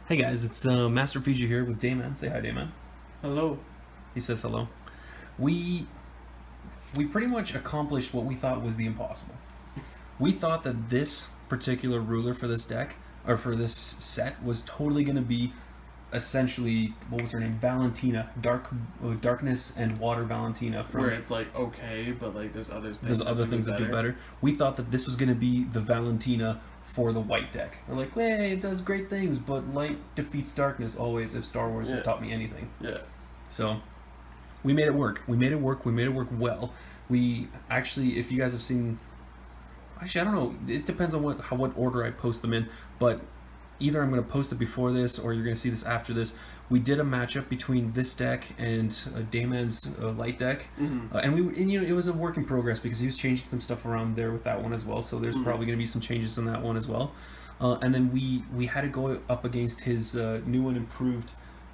Hey guys, it's Master Fiji here with Dayman. Say hi, Dayman. Hello. He says hello. We pretty much accomplished what we thought was the impossible. We thought that this particular ruler for this deck, or for this set, was totally going to be essentially, what was her name? Valentina. Darkness and Water Valentina. Where it's like, okay, but like there's other things that do better. We thought that this was going to be the Valentina for the white deck. We're like, hey, it does great things, but light defeats darkness always, if Star Wars has taught me anything. Yeah. So we made it work. We made it work well. We actually, if you guys have seen, actually I don't know, it depends on what order I post them in, but either I'm going to post it before this or you're going to see this after this. We did a matchup between this deck and Dayman's light deck, and it was a work in progress because he was changing some stuff around there with that one as well. So there's probably going to be some changes in that one as well. And then we had to go up against his new and improved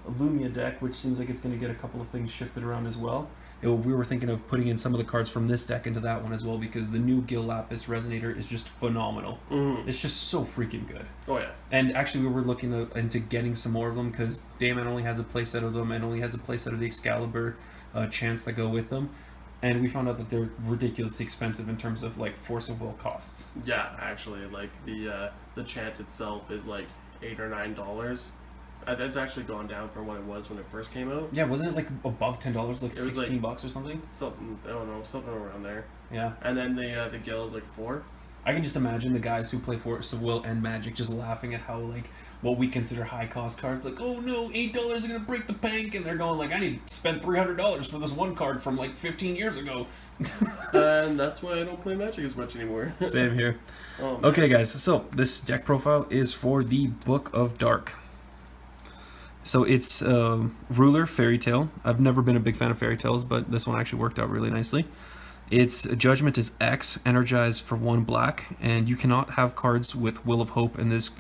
Lumia deck, which seems like it's going to get a couple of things shifted around as well. We were thinking of putting in some of the cards from this deck into that one as well, because the new Gill Lapis Resonator is just phenomenal. It's just so freaking good. Oh yeah. And actually we were looking into getting some more of them, because Dayman only has a playset of them and only has a playset of the Excalibur Chants that go with them. And we found out that they're ridiculously expensive in terms of like force of will costs. Yeah, actually, like the chant itself is like $8 or $9. That's actually gone down from what it was when it first came out. Yeah, wasn't it like above $10, like it was $16 or something? Something, I don't know, something around there. Yeah. And then the Gill is like $4. I can just imagine the guys who play Force of Will and Magic just laughing at how, like, what we consider high cost cards, like, oh no, $8 are gonna break the bank, and they're going like, I need to spend $300 for this one card from like 15 years ago. And that's why I don't play Magic as much anymore. Same here. Oh, okay, guys, so this deck profile is for the Book of Dark. So it's Ruler, Fairy Tale. I've never been a big fan of Fairy Tales, but this one actually worked out really nicely. Its Judgment is X, energized for 1 black, and you cannot have cards with Will of Hope in this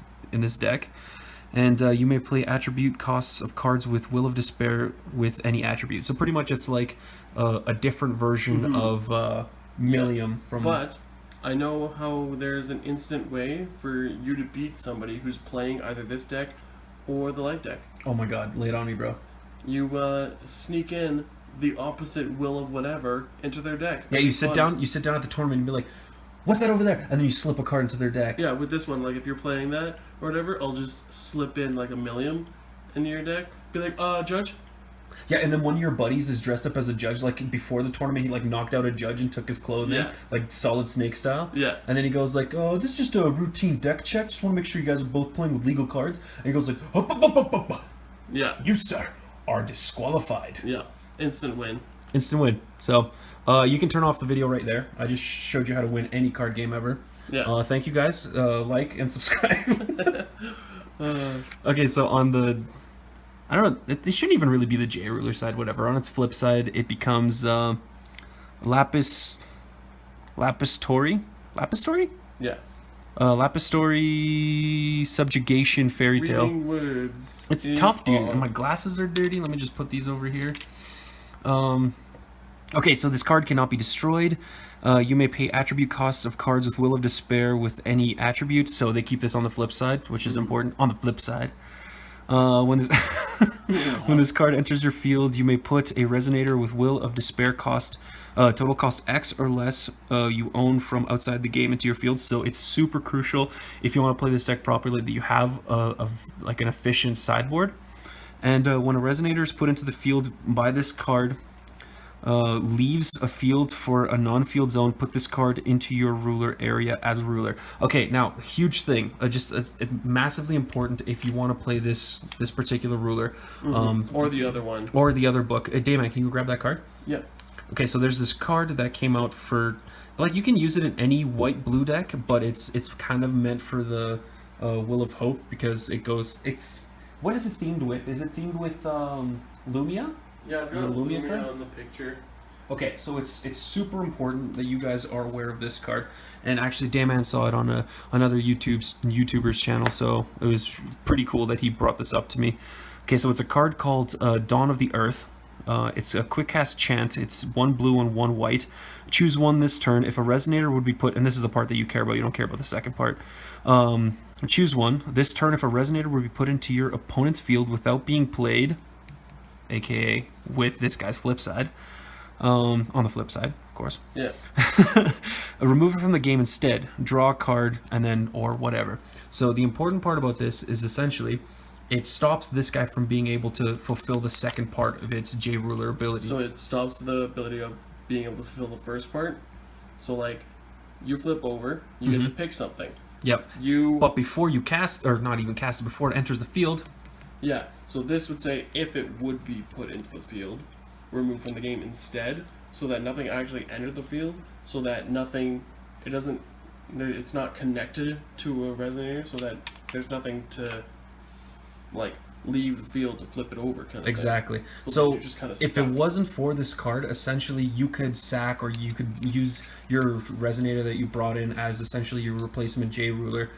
deck. And you may play attribute costs of cards with Will of Despair with any attribute. So pretty much it's like a different version of Millium from... But I know how there's an instant way for you to beat somebody who's playing either this deck or the light deck. Oh my god, lay it on me, bro. You sneak in the opposite will of whatever into their deck. Yeah, you sit down at the tournament and be like, what's that over there? And then you slip a card into their deck. Yeah, with this one, like if you're playing that or whatever, I'll just slip in like a Millium into your deck. Be like, judge? Yeah, and then one of your buddies is dressed up as a judge. Like before the tournament, he like knocked out a judge and took his clothing, like Solid Snake style. Yeah. And then he goes like, "Oh, this is just a routine deck check. Just want to make sure you guys are both playing with legal cards." And he goes like, "Up, up, up, up, up, up. Yeah. You sir are disqualified." Yeah. Instant win. Instant win. So, you can turn off the video right there. I just showed you how to win any card game ever. Yeah. Thank you guys. Like and subscribe. Okay, so on the... I don't know, it shouldn't even really be the J ruler side, whatever. On its flip side, it becomes Lapistory? Lapistory? Yeah. Lapistory, Subjugation, Fairy Tale. Words It's tough, dude. And my glasses are dirty. Let me just put these over here. Okay, so this card cannot be destroyed. You may pay attribute costs of cards with Will of Despair with any attribute. So they keep this on the flip side, which is important. On the flip side. When this card enters your field, you may put a Resonator with Will of Despair cost, total cost X or less, you own from outside the game into your field. So it's super crucial if you want to play this deck properly that you have like an efficient sideboard. And when a Resonator is put into the field by this card, leaves a field for a non-field zone, put this card into your ruler area as a ruler. Okay, now, huge thing, just massively important if you want to play this particular ruler. Or the other one. Or the other book. Dayman, can you grab that card? Yeah. Okay, so there's this card that came out for, like, you can use it in any white-blue deck, but it's kind of meant for the Will of Hope, because it goes, what is it themed with? Is it themed with Lumia? Yeah, it's got a Lumia card on the picture. Okay, so it's super important that you guys are aware of this card. And actually, Dayman saw it on another YouTuber's channel, so it was pretty cool that he brought this up to me. Okay, so it's a card called Dawn of the Earth. It's a quick cast chant. It's 1 blue and 1 white. Choose one this turn. If a Resonator would be put, and this is the part that you care about, you don't care about the second part. Choose one. This turn, if a Resonator will be put into your opponent's field without being played, aka with this guy's flip side, on the flip side, of course. Yeah. Remove it from the game instead. Draw a card, and then, or whatever. So the important part about this is essentially, it stops this guy from being able to fulfill the second part of its J-Ruler ability. So it stops the ability of being able to fulfill the first part. So like, you flip over, you get to pick something. Yep. But before you cast, or not even cast it, before it enters the field. Yeah. So this would say if it would be put into the field, remove from the game instead, so that nothing actually entered the field, so that nothing, it's not connected to a Resonator, so that there's nothing to like leave the field to flip it over kind of exactly thing. So you're just kind of if it wasn't for this card, essentially you could sack, or you could use your Resonator that you brought in as essentially your replacement J-Ruler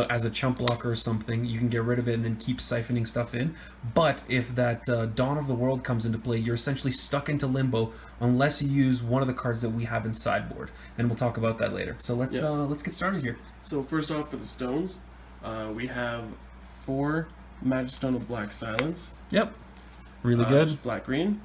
as a chump blocker or something. You can get rid of it and then keep siphoning stuff in. But if that Dawn of the World comes into play, you're essentially stuck into limbo unless you use one of the cards that we have in sideboard, and we'll talk about that later. So let's get started here. So first off, for the stones, we have 4 Magic Stone of Black Silence. Yep. Really good. Black green.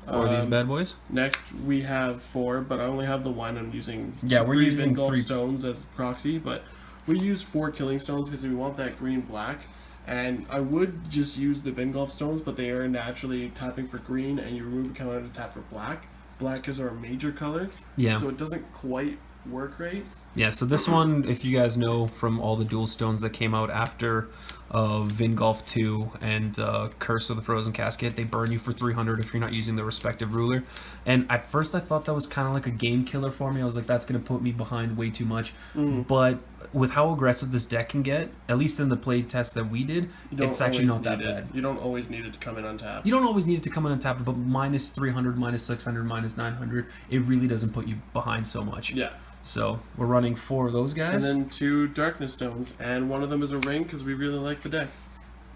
Or these bad boys. Next we have 4, but I only have the one. I'm using we're using Vengeful 3 stones as proxy, but we use 4 killing stones because we want that green black. And I would just use the Vengeful stones, but they are naturally tapping for green, and you remove a counter to tap for black. Black is our major color. Yeah. So it doesn't quite work right. Yeah, so this one, if you guys know from all the dual stones that came out after Vingolf 2 and Curse of the Frozen Casket, they burn you for 300 if you're not using the respective ruler. And at first I thought that was kind of like a game killer for me. I was like, that's going to put me behind way too much. But with how aggressive this deck can get, at least in the play test that we did, it's actually not that bad. You don't always need it to come in untapped. You don't always need it to come in untapped, but minus 300, minus 600, minus 900, it really doesn't put you behind so much. Yeah. So we're running 4 of those guys. And then 2 Darkness Stones, and one of them is a ring because we really like the deck.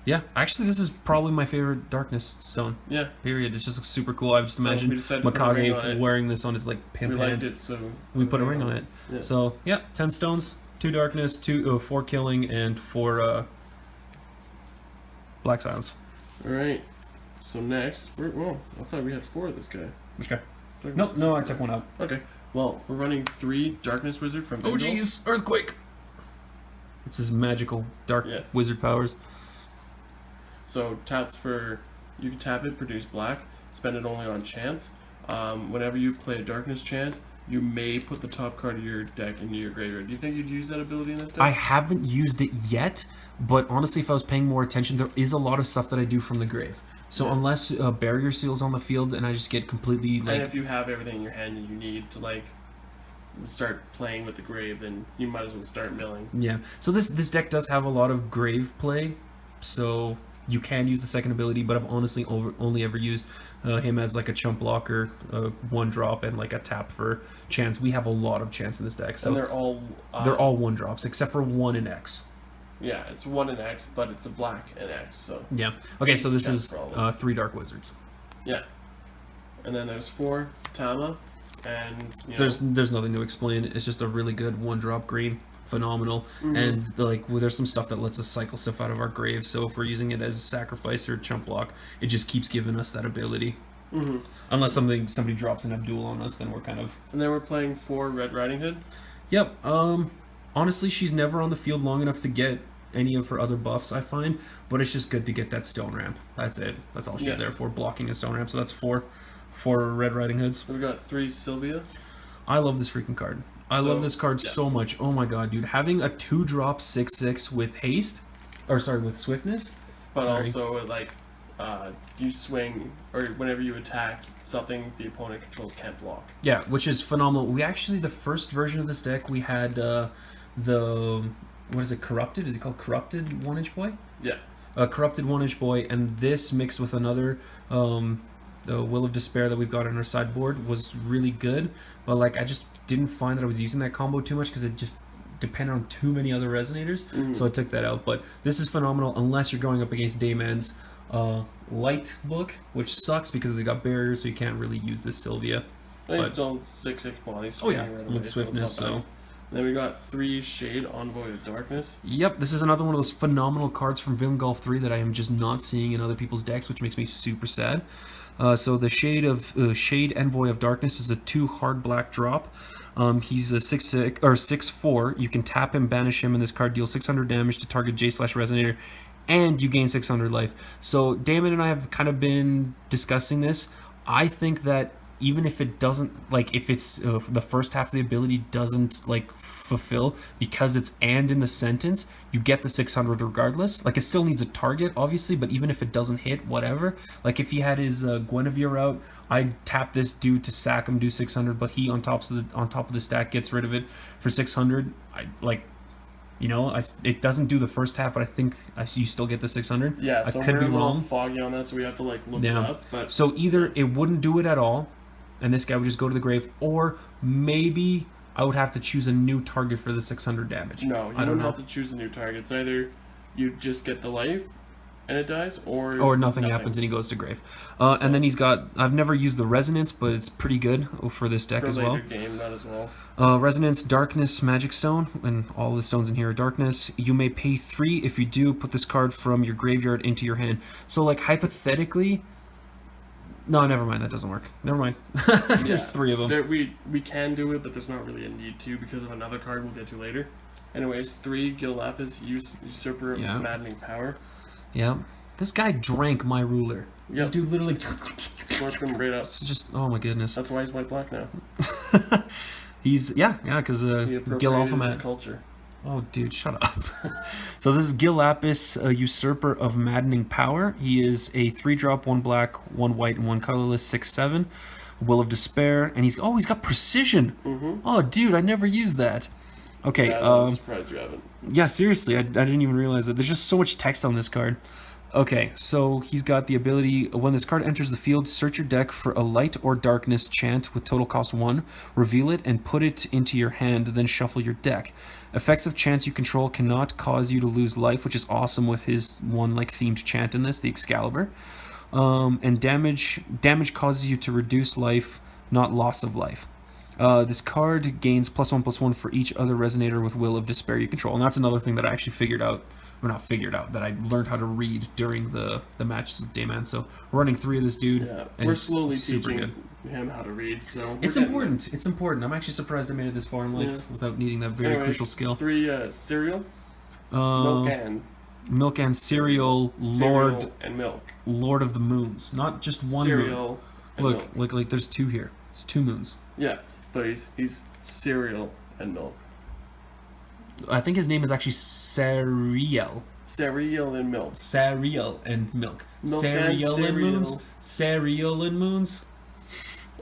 Yeah, actually this is probably my favorite Darkness Stone. Yeah. Period. It just looks super cool. I just imagine Mikage wearing this on his like pimp hand. We liked it, so we put a ring on it. Yeah. So yeah, 10 stones, 2 Darkness, 4 killing, and 4 Black Silence. Alright. So next, I thought we had 4 of this guy. Which guy? No, I took one out. Okay. Well, we're running 3 Darkness Wizard from Gill. Oh jeez, Earthquake! It's his magical dark wizard powers. So taps for, you can tap it, produce black, spend it only on chants. Whenever you play a Darkness chant, you may put the top card of your deck into your graveyard. Do you think you'd use that ability in this deck? I haven't used it yet, but honestly, if I was paying more attention, there is a lot of stuff that I do from the grave. So unless Barrier Seal's on the field and I just get completely like... And if you have everything in your hand and you need to like start playing with the grave, then you might as well start milling. Yeah. So this deck does have a lot of grave play, so you can use the second ability, but I've honestly only ever used him as like a chump blocker, 1-drop, and like a tap for chance. We have a lot of chance in this deck, so and they're all 1-drops except for 1 in X. Yeah, it's 1 in X, but it's a black in X, so... Yeah. Okay, so this is 3 Dark Wizards. Yeah. And then there's 4 Tama, and, you know... There's nothing to explain. It's just a really good 1-drop green. Phenomenal. And, like, there's some stuff that lets us cycle stuff out of our grave, so if we're using it as a sacrifice or chump block, it just keeps giving us that ability. Unless somebody drops an Abdul on us, then we're kind of... And then we're playing 4 Red Riding Hood. Yep. Honestly, she's never on the field long enough to get any of her other buffs, I find, but it's just good to get that stone ramp. That's it. That's all she's there for, blocking a stone ramp. So that's 4 Red Riding Hoods. We've got 3 Sylvia. I love this freaking card. I love this card so much. Oh my god, dude. Having a 2-drop 6/6 with haste, or sorry, with swiftness. But also, like, you swing, or whenever you attack, something the opponent controls can't block. Yeah, which is phenomenal. We actually, the first version of this deck, we had what is it, Corrupted? Is it called Corrupted 1-Inch Boy? Yeah. Corrupted 1-Inch Boy, and this mixed with another the Will of Despair that we've got on our sideboard was really good, but like I just didn't find that I was using that combo too much because it just depended on too many other Resonators, so I took that out. But this is phenomenal unless you're going up against Dayman's Light book, which sucks because they got barriers, so you can't really use this Sylvia. But still 6/6 body. Oh yeah, with swiftness. So Then we got 3 Shade Envoy of Darkness. Yep, this is another one of those phenomenal cards from Vingolf 3 that I am just not seeing in other people's decks, which makes me super sad. So the Shade Envoy of Darkness is a 2 hard black drop. He's a 6/6 or 6/4. You can tap him, banish him, and this card deals 600 damage to target J/Resonator, and you gain 600 life. So Dayman and I have kind of been discussing this. I think that even if it doesn't, like, if it's the first half of the ability doesn't like fulfill because it's "and" in the sentence, you get the 600 regardless. Like, it still needs a target, obviously, but even if it doesn't hit, whatever. Like, if he had his Guinevere out, I'd tap this dude to sack him, do 600, but he on top of the stack gets rid of it for 600. I like. You know, it doesn't do the first half, but I think you still get the 600. Yeah, so I could we're be a little wrong. foggy on that, so we have to like look it up. But So either it wouldn't do it at all, and this guy would just go to the grave, or maybe I would have to choose a new target for the 600 damage. no, you I don't don't know. have to choose a new target. It's either you just get the life and it dies, or Nothing happens and he goes to grave. And then he's got, I've never used the Resonance, but it's pretty good for this deck for as later well. game, that as well. Resonance, Darkness, Magic Stone, and all the stones in here are Darkness. You may pay 3. If you do, put this card from your graveyard into your hand. So, like, hypothetically... No, never mind, that doesn't work. Never mind. There's 3 of them. We can do it, but there's not really a need to because of another card we'll get to later. Anyways, 3 Gill Lapis, Usurper, Yeah. Maddening Power. Yeah. This guy drank my ruler. Yep. This dude literally... Scorched him right up. It's just... Oh my goodness. That's why he's white black now. He's... Yeah, because He Gill Alpha appropriated his Mad. culture. Oh, dude, shut up. So this is Gill Lapis, a Usurper of Maddening Power. He is a 3-drop, 1 black, 1 white, and 1 colorless, 6/7. Will of Despair, and he's got Precision. Oh, dude, I never used that. Okay, Yeah, I'm surprised you haven't. yeah, seriously, I didn't even realize that. There's just so much text on this card. Okay, so he's got the ability, when this card enters the field, search your deck for a light or darkness chant with total cost 1, reveal it, and put it into your hand, then shuffle your deck. Effects of chants you control cannot cause you to lose life, which is awesome with his one like themed chant in this, the Excalibur. And damage causes you to reduce life, not loss of life. This card gains +1/+1 for each other Resonator with Will of Despair you control. And that's another thing that I actually figured out, or not figured out, that I learned how to read during the matches with Dayman. So we're running 3 of this dude. Yeah, and we're it's slowly super teaching good. him how to read, so... we're It's getting important. It's important. I'm actually surprised I made it this far in life Yeah. without needing that very Anyways, crucial skill. 3 Sariel, Milk Milk and Sariel, Cereal and Milk. Lord of the Moons. Not just one moon. Cereal and Look, Milk. like there's 2 here. It's 2 moons. Yeah, but he's Cereal and Milk. I think his name is actually Sariel. Cereal and Milk. Sariel and Milk. Milk Sariel and and Moons. cereal. Sariel and Moons.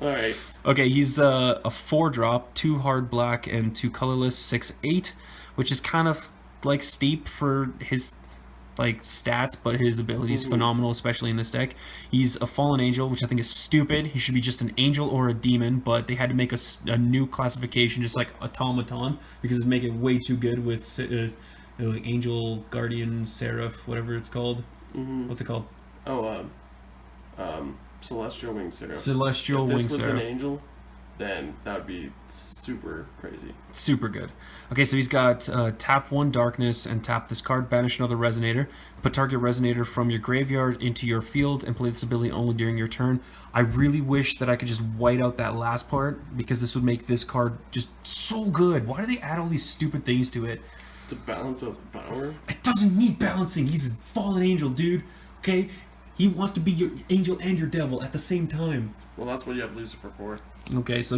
Alright. Okay, he's a 4-drop, 2 hard black and 2 colorless, 6/8, which is kind of like steep for his like stats, but his ability is phenomenal, especially in this deck. He's a fallen angel, which I think is stupid. He should be just an angel or a demon, but they had to make a new classification, just like automaton, because it'd make it way too good with like angel, guardian, seraph, whatever it's called. What's it called? Oh, Celestial Wing Seraph. Celestial if Wing this was Seraph. an angel, then that would be super crazy. Super good. Okay, so he's got tap 1 darkness and tap this card, banish another Resonator, put target Resonator from your graveyard into your field, and play this ability only during your turn. I really wish that I could just white out that last part, because this would make this card just so good. Why do they add all these stupid things to it? To balance out the power? It doesn't need balancing. He's a fallen angel, dude. Okay? He wants to be your angel and your devil at the same time. Well, that's what you have Lucifer for. Okay, so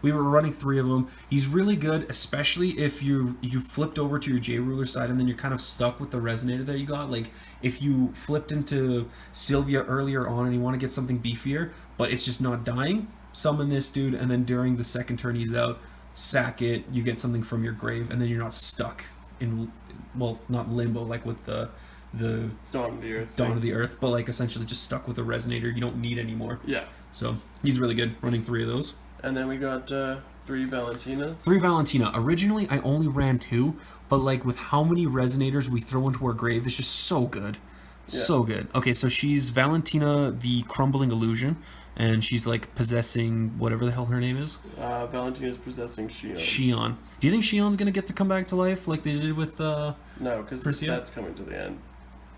we were running 3 of them. He's really good, especially if you flipped over to your J ruler side and then you're kind of stuck with the Resonator that you got. Like if you flipped into Sylvia earlier on and you want to get something beefier, but it's just not dying, summon this dude, and then during the second turn he's out, sack it, you get something from your grave, and then you're not stuck in, well, not limbo like with the Dawn of the Earth. Dawn of the Earth, but like essentially just stuck with a Resonator you don't need anymore. Yeah. So he's really good, running 3 of those. And then we got 3 Valentina. 3 Valentina. Originally, I only ran 2, but like with how many Resonators we throw into our grave, it's just so good. So good. Okay, so she's Valentina, the Crumbling Illusion, and she's like possessing whatever the hell her name is. Valentina is possessing Shion. Shion. Do you think Shion's gonna get to come back to life like they did with No, because the Persia? set's coming to the end.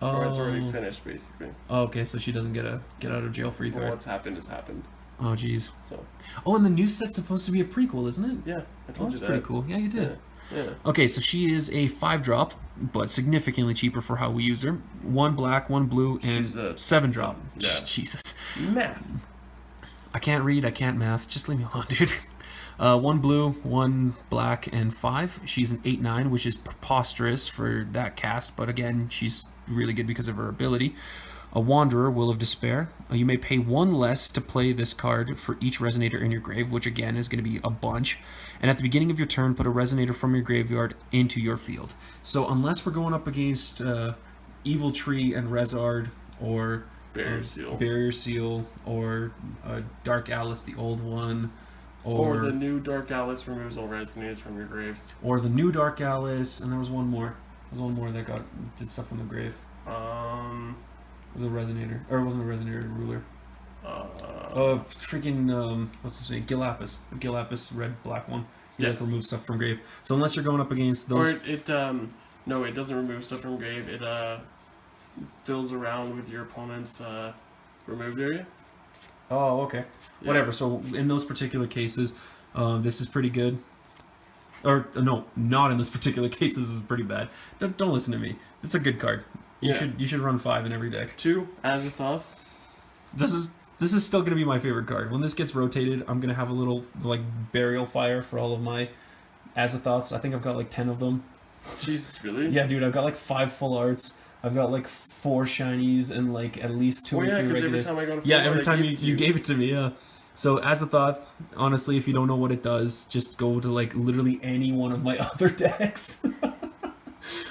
Or it's already finished, basically. Oh, okay, so she doesn't get a get out of jail free Well, card. what's happened has happened. Oh, jeez. So. Oh, and the new set's supposed to be a prequel, isn't it? Yeah, I told Oh, you that's that. pretty cool. Yeah, you did. Yeah. Okay, so she is a 5-drop, but significantly cheaper for how we use her. 1 black, 1 blue, and She's a 7-drop. Yeah. Jesus. Math. I can't read, I can't math. Just leave me alone, dude. 1 blue, 1 black, and 5. She's an 8/9, which is preposterous for that cast, but again, she's really good because of her ability. A Wanderer, Will of Despair. You may pay 1 less to play this card for each Resonator in your grave, which again is going to be a bunch. And at the beginning of your turn, put a Resonator from your graveyard into your field. So unless we're going up against Evil Tree and Rezard, or Barrier Seal, or Dark Alice, the old one, or the new Dark Alice removes all Resonators from your grave. Or the new Dark Alice, and there was one more. There was one more that did stuff from the grave. It was a Resonator. Or it wasn't a Resonator, a Ruler. Freaking, what's this name? Gill Lapis. The Gill Lapis, red, black one. You like remove stuff from grave. So unless you're going up against those... Or no, it doesn't remove stuff from grave. It, fills around with your opponent's, removed area. Oh, okay. Yeah. Whatever. So in those particular cases, this is pretty good. Or, no, not in those particular cases, this is pretty bad. Don't listen to me. It's a good card. You should run 5 in every deck. 2, Azathoth. This is still gonna be my favorite card. When this gets rotated, I'm gonna have a little like burial fire for all of my Azathoths. I think I've got like 10 of them. Jesus, really? Yeah, dude. I've got like 5 full arts. I've got like 4 shinies and like at least 2 or 3 regulars. Every time I got a full every time you gave it to me. Yeah. So Azathoth, honestly, if you don't know what it does, just go to like literally any one of my other decks.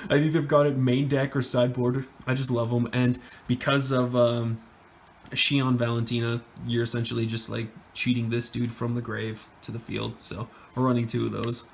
I either got it main deck or sideboard. I just love them, and because of Shion Valentina, you're essentially just like cheating this dude from the grave to the field. So we're running 2 of those.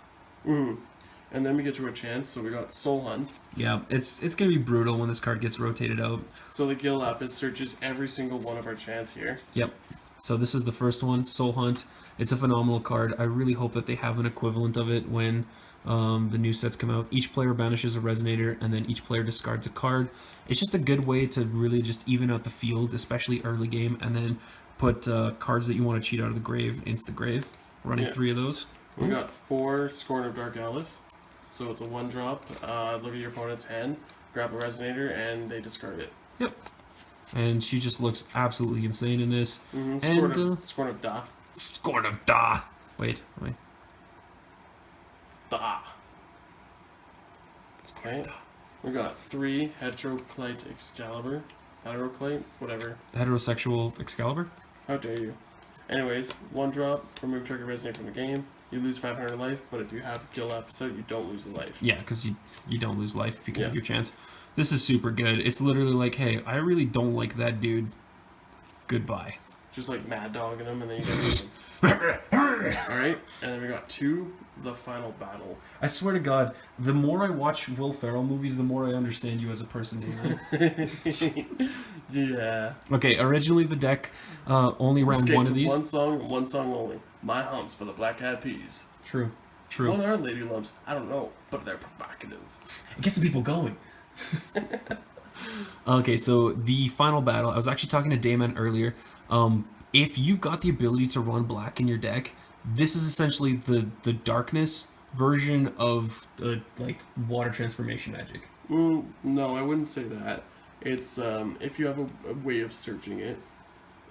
And then we get to a chance. So we got Soulhunt. Yeah, it's gonna be brutal when this card gets rotated out. So the Gill Lapis searches every single one of our chants here. Yep. So this is the first one, Soulhunt. It's a phenomenal card. I really hope that they have an equivalent of it when the new sets come out. Each player banishes a Resonator, and then each player discards a card. It's just a good way to really just even out the field, especially early game, and then put cards that you want to cheat out of the grave into the grave. Running 3 of those. We got 4 Scorn of Dark Alice. So it's a 1-drop. Look at your opponent's hand, grab a Resonator, and they discard it. Yep. And she just looks absolutely insane in this. Scorn of Da. Scorn of Da. Wait. Da. Scorn of Da. We got 3 Heteroclite Excalibur. Heteroclite? Whatever. Heterosexual Excalibur? How dare you. Anyways, 1-drop, remove target Resonator from the game. You lose 500 life, but if you have Gill Lapis out, you don't lose the life. Yeah, because you don't lose life because of your chance. This is super good. It's literally like, hey, I really don't like that dude. Goodbye. Just like mad dogging him, and then you get Alright, and then we got 2, The Final Battle. I swear to God, the more I watch Will Ferrell movies, the more I understand you as a person, Dayman. Yeah. Okay, originally the deck only ran 1 of these. One song only. My Humps by the Black Eyed Peas. True. What are Lady Lumps? I don't know, but they're provocative. It gets the people going. Okay, so the Final Battle. I was actually talking to Dayman earlier. If you've got the ability to run black in your deck, this is essentially the darkness version of like water transformation magic. No, I wouldn't say that. It's if you have a way of searching it,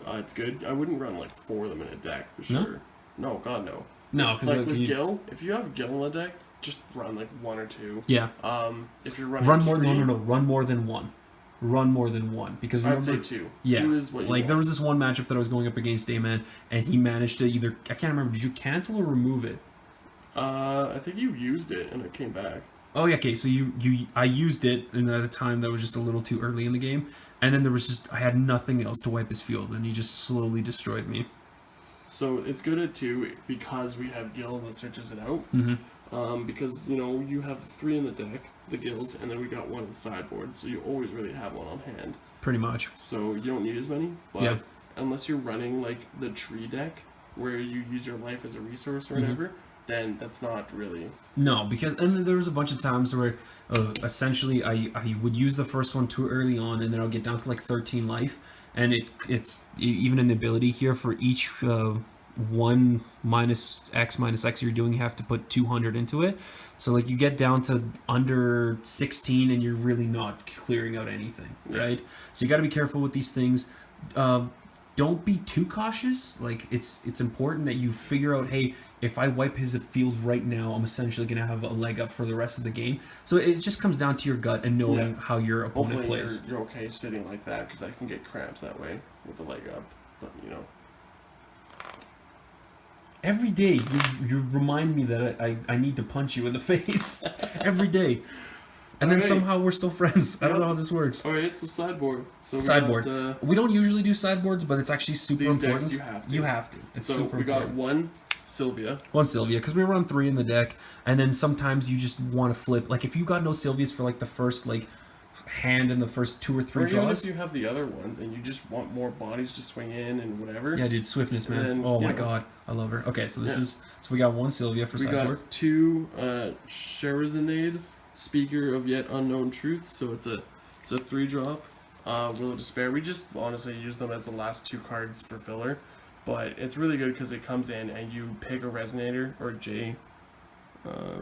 it's good. I wouldn't run like 4 of them in a deck for sure. No, God no. No, because like with Gill, if you have Gill in a deck, just run like 1 or 2. Yeah. If you're running run more than 1. Run more than 1 because remember, I'd say 2. Yeah. 2 is what you want. There was this one matchup that I was going up against Dayman, and he managed to either I can't remember. Did you cancel or remove it? I think you used it and it came back. Oh yeah, okay. So I used it, and at a time that was just a little too early in the game, and then there was just I had nothing else to wipe his field, and he just slowly destroyed me. So it's good at 2 because we have Gill that searches it out. because you know you have 3 in the deck, the Gills, and then we got 1 in the sideboard, so you always really have 1 on hand. Pretty much. So you don't need as many, but Yeah. unless you're running like the tree deck where you use your life as a resource or whatever, then that's not really. No, because and there was a bunch of times where essentially I would use the first one too early on, and then I'll get down to like 13 life, and it's even in the ability here for each 1 minus X you're doing, you have to put 200 into it. So like you get down to under 16 and you're really not clearing out anything, right? So you got to be careful with these things. Don't be too cautious. Like it's important that you figure out, hey, if I wipe his field right now, I'm essentially going to have a leg up for the rest of the game. So it just comes down to your gut and knowing how your opponent Hopefully plays. you're okay sitting like that, because I can get cramps that way with the leg up. But you know. Every day you remind me that I need to punch you in the face. Every day. And then somehow we're still friends. I don't know how this works. Alright, so sideboard. So Sideboard. We don't usually do sideboards, but it's actually super these important. decks you have to. It's so super we got important. 1 Sylvia. One Sylvia, because we run 3 in the deck, and then sometimes you just want to flip. Like if you got no Sylvias for like the first like hand in the first 2 or 3 Or even draws. if you have the other ones and you just want more bodies to swing in and whatever. Yeah, dude, swiftness, man. And, oh my know. god, I love her. Okay, so this is we got 1 Sylvia for we sideboard. got 2 Scheherazade, Speaker of Yet Unknown Truths. So it's a 3-drop. Will of Despair. We just honestly use them as the last 2 cards for filler, but it's really good because it comes in and you pick a Resonator or J.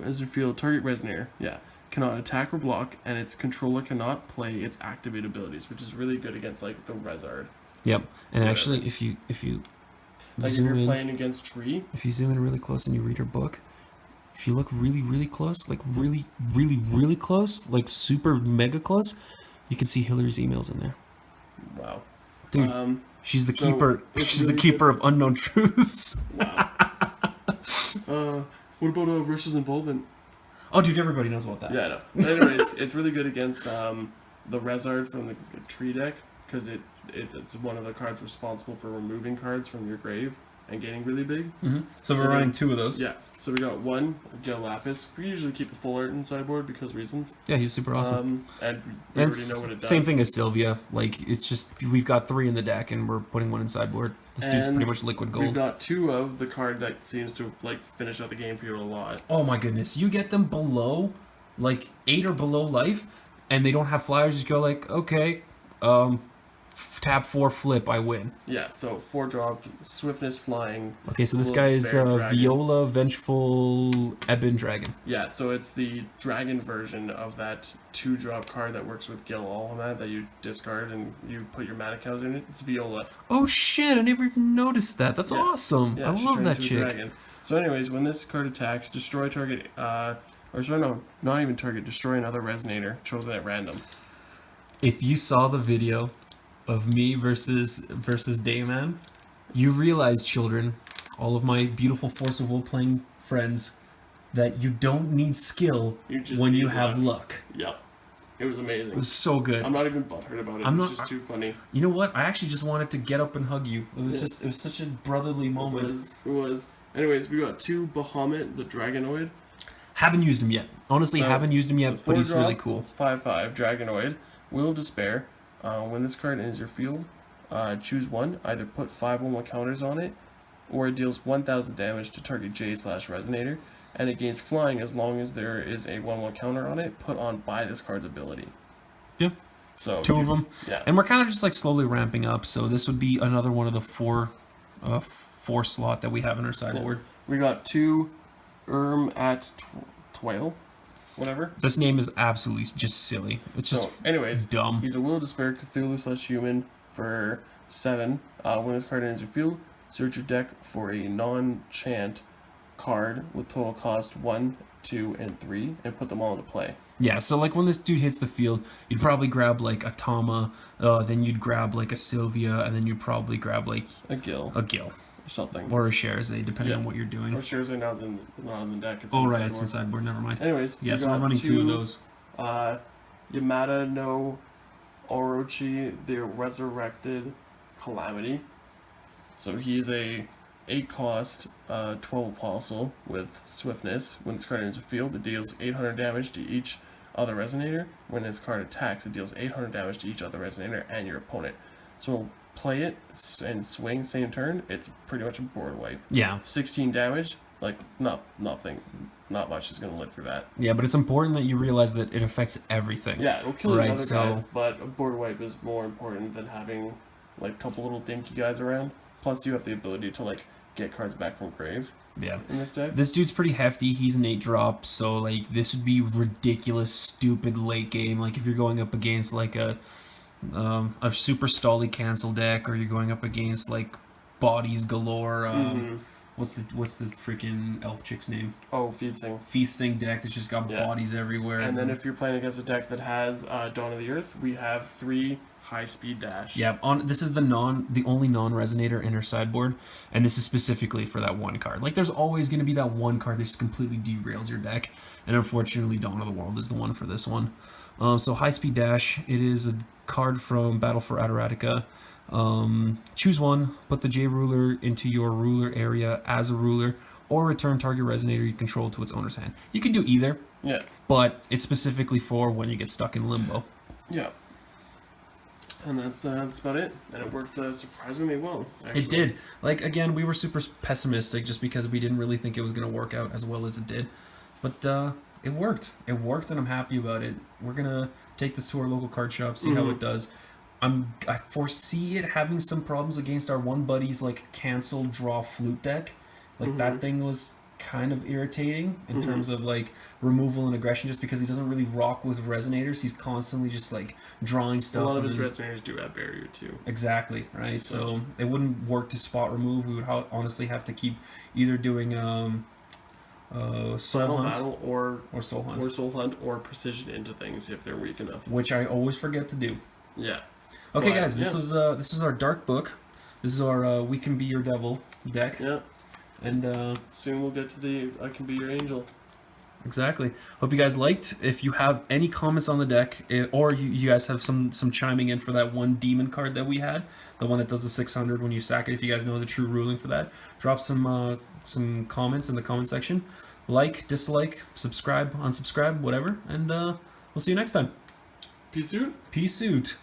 As you feel, target Resonator. Yeah. Cannot attack or block, and its controller cannot play its activate abilities, which is really good against like the Rezard. Yep. And Whatever. actually, if you Like if zoom you're in, playing against Tree. if you zoom in really close and you read her book, if you look really close, like really close, like super mega close, you can see Hillary's emails in there. Wow. Dude, she's the so keeper. it's She's the really keeper of unknown truths. Wow. What about Russia's involvement? Oh, dude, everybody knows about that. Yeah, I know. But anyways, it's really good against the Rezard from the tree deck, because it's one of the cards responsible for removing cards from your grave and getting really big. So we're running 2 of those. Yeah. So we got 1 Gill Lapis. We usually keep a full art in sideboard because reasons. Yeah, he's super awesome. And we And already know what it does. same thing as Sylvia. Like it's just we've got 3 in the deck and we're putting 1 in sideboard. This dude's And pretty much liquid We've gold. got 2 of the card that seems to like finish out the game for you a lot. Oh my goodness, you get them below, like 8 or below life, and they don't have flyers. You go like, okay, tap 4, flip, I win. Yeah, so 4-drop, swiftness, flying. Okay, so this Will guy of is Despair, dragon. Viola, Vengeful, Ebon, dragon. Yeah, so it's the dragon version of that 2-drop card that works with Gill Alhamat that you discard and you put your mana counters in it. It's Viola. Oh shit, I never even noticed that. That's awesome. Yeah, I she's love turned that into a chick. dragon. So anyways, when this card attacks, destroy target, or sorry, no, not even target, destroy another Resonator chosen at random. If you saw the video of me versus Dayman, you realize, children, all of my beautiful Force of Will playing friends, that you don't need skill You just when need you have luck. Yep. It was amazing. It was so good. I'm not even butthurt about it. I'm It's not- just too funny. You know what? I actually just wanted to get up and hug you. It was Yeah. just, it was such a brotherly moment. It was. Anyways, we got 2 Bahamut, the Dragonoid. Haven't used him yet. Honestly, So- haven't used him yet, So but he's 4-drop, really cool. 5/5 Dragonoid. Will of Despair. When this card enters your field, choose 1. Either put 5/1 counters on it, or it deals 1,000 damage to target J/Resonator, and it gains flying as long as there is a 1/1 counter on it put on by this card's ability. Yeah. So 2 of them. Yeah. And we're kind of just like slowly ramping up, so this would be another one of the 4 slot that we have in our sideboard. We got 2 At-Tawil, whatever. This name is absolutely just silly. It's just So, anyways, dumb. he's a Will of Despair Cthulhu/human for 7. When this card enters your field, search your deck for a non-chant card with total cost 1, 2, and 3, and put them all into play. Yeah, so like when this dude hits the field, you'd probably grab like a Tama, then you'd grab like a Sylvia, and then you'd probably grab like A Gill a Gill or something. or a Scheherazade, depending Yeah. on what you're doing. Or Scheherazade now is not on the deck. It's Oh in the right, it's the sideboard. sideboard. Never mind. Anyways, Yeah, we so we're got running 2 of those. Yamada no Orochi, the Resurrected Calamity. So he's a 8 cost, 12 Apostle with Swiftness. When this card enters the field, it deals 800 damage to each other Resonator. When this card attacks, it deals 800 damage to each other Resonator and your opponent. So play it and swing same turn, it's pretty much a board wipe. Yeah. 16 damage, like not much is gonna live through that. Yeah, but it's important that you realize that it affects everything. Yeah, it'll kill Right, other so- guys, but a board wipe is more important than having like a couple little dinky guys around. Plus, you have the ability to like get cards back from grave Yeah. in this deck. This dude's pretty hefty. He's an 8 drop, so like this would be ridiculous, stupid late game. Like if you're going up against like a super stally cancel deck, or you're going up against like bodies galore. What's the freaking elf chick's name? Oh, feasting. Feasting deck that's just got Yeah. bodies everywhere. And then if you're playing against a deck that has Dawn of the Earth, we have 3 high speed dash. yeah, this is the only non-resonator in her sideboard, and this is specifically for that one card. Like there's always going to be that one card that just completely derails your deck, and unfortunately Dawn of the World is the one for this one. So high speed dash, it is a card from Battle for Adoratica. Choose one, put the J ruler into your ruler area as a ruler, or return target resonator you control to its owner's hand. You can do either, Yeah. but it's specifically for when you get stuck in limbo. Yeah. And that's about it. And it worked surprisingly well, actually. It did. Like, again, we were super pessimistic just because we didn't really think it was going to work out as well as it did. But it worked. It worked, and I'm happy about it. We're going to take this to our local card shop, see how it does. I foresee it having some problems against our one buddy's like cancel draw flute deck. Like that thing was kind of irritating in terms of like removal and aggression, just because he doesn't really rock with resonators. He's constantly just like drawing stuff. A lot of his resonators do have barrier too. Exactly, right? So it wouldn't work to spot remove. We would honestly have to keep either doing Soul Hunt or Soul Hunt. Or Soul Hunt or Precision into things if they're weak enough. Which I always forget to do. Yeah. Okay, But, guys, this was our dark book. This is our We Can Be Your Devil deck. Yeah. And Soon we'll get to the I Can Be Your Angel. exactly. Hope you guys liked. If you have any comments on the deck, or you guys have some chiming in for that one demon card that we had, the one that does the 600 when you sack it. If you guys know the true ruling for that, drop some comments in the comment section. Like, dislike, subscribe, unsubscribe, whatever. And we'll see you next time. Peace out. Peace out.